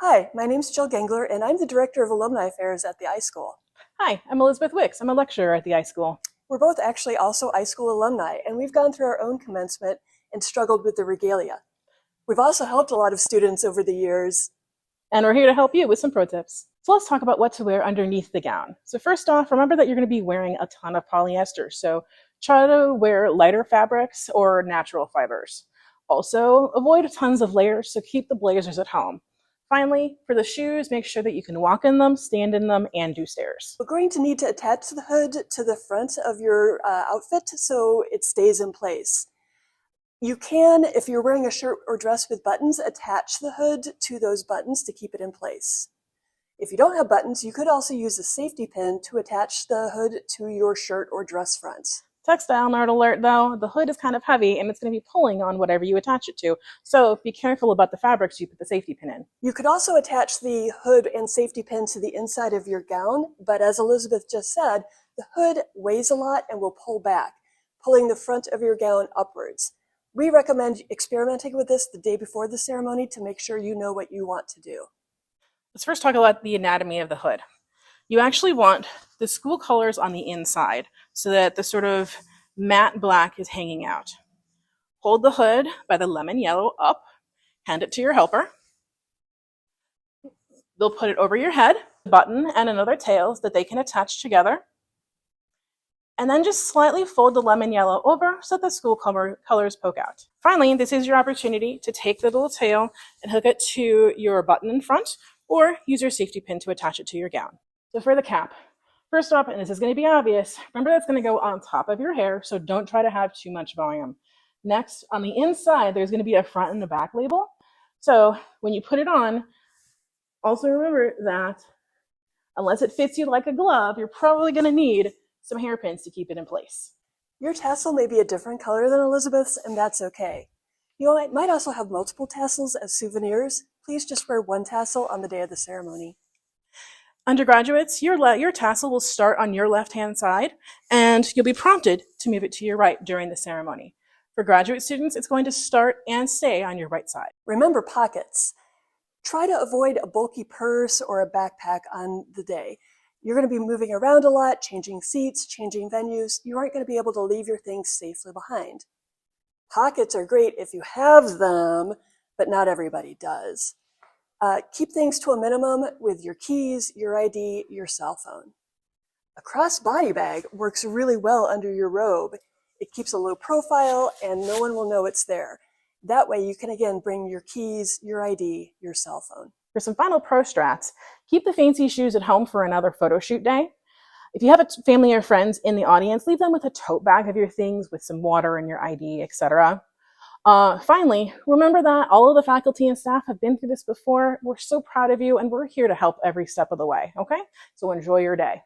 Hi, my name's Jill Gengler, and I'm the Director of Alumni Affairs at the iSchool. Hi, I'm Elizabeth Wickes. I'm a lecturer at the iSchool. We're both actually also iSchool alumni, and we've gone through our own commencement and struggled with the Regalia. We've also helped a lot of students over the years. And we're here to help you with some pro tips. So let's talk about what to wear underneath the gown. So first off, remember that you're going to be wearing a ton of polyester. So try to wear lighter fabrics or natural fibers. Also, avoid tons of layers, so keep the blazers at home. Finally, for the shoes, make sure that you can walk in them, stand in them, and do stairs. We're going to need to attach the hood to the front of your outfit so it stays in place. You can, if you're wearing a shirt or dress with buttons, attach the hood to those buttons to keep it in place. If you don't have buttons, you could also use a safety pin to attach the hood to your shirt or dress front. Textile nerd alert though, the hood is kind of heavy and it's going to be pulling on whatever you attach it to. So be careful about the fabrics you put the safety pin in. You could also attach the hood and safety pin to the inside of your gown, but as Elizabeth just said, the hood weighs a lot and will pull back, pulling the front of your gown upwards. We recommend experimenting with this the day before the ceremony to make sure you know what you want to do. Let's first talk about the anatomy of the hood. You actually want the school colors on the inside so that the sort of matte black is hanging out. Hold the hood by the lemon yellow up, hand it to your helper. They'll put it over your head, a button and another tail so that they can attach together. And then just slightly fold the lemon yellow over so that the school colors poke out. Finally, this is your opportunity to take the little tail and hook it to your button in front or use your safety pin to attach it to your gown. So for the cap, first off, and this is going to be obvious, remember that's going to go on top of your hair, so don't try to have too much volume. Next, on the inside, there's going to be a front and a back label. So when you put it on, also remember that unless it fits you like a glove, you're probably going to need some hairpins to keep it in place. Your tassel may be a different color than Elizabeth's, and that's okay. You might also have multiple tassels as souvenirs. Please just wear one tassel on the day of the ceremony. Undergraduates, your tassel will start on your left-hand side, and you'll be prompted to move it to your right during the ceremony. For graduate students, it's going to start and stay on your right side. Remember pockets. Try to avoid a bulky purse or a backpack on the day. You're going to be moving around a lot, changing seats, changing venues. You aren't going to be able to leave your things safely behind. Pockets are great if you have them, but not everybody does. Keep things to a minimum with your keys, your ID, your cell phone. A crossbody bag works really well under your robe. It keeps a low profile and no one will know it's there. That way you can again bring your keys, your ID, your cell phone. For some final pro strats, keep the fancy shoes at home for another photo shoot day. If you have a family or friends in the audience, leave them with a tote bag of your things with some water and your ID, etc. Finally, remember that all of the faculty and staff have been through this before. We're so proud of you and we're here to help every step of the way, okay? So enjoy your day.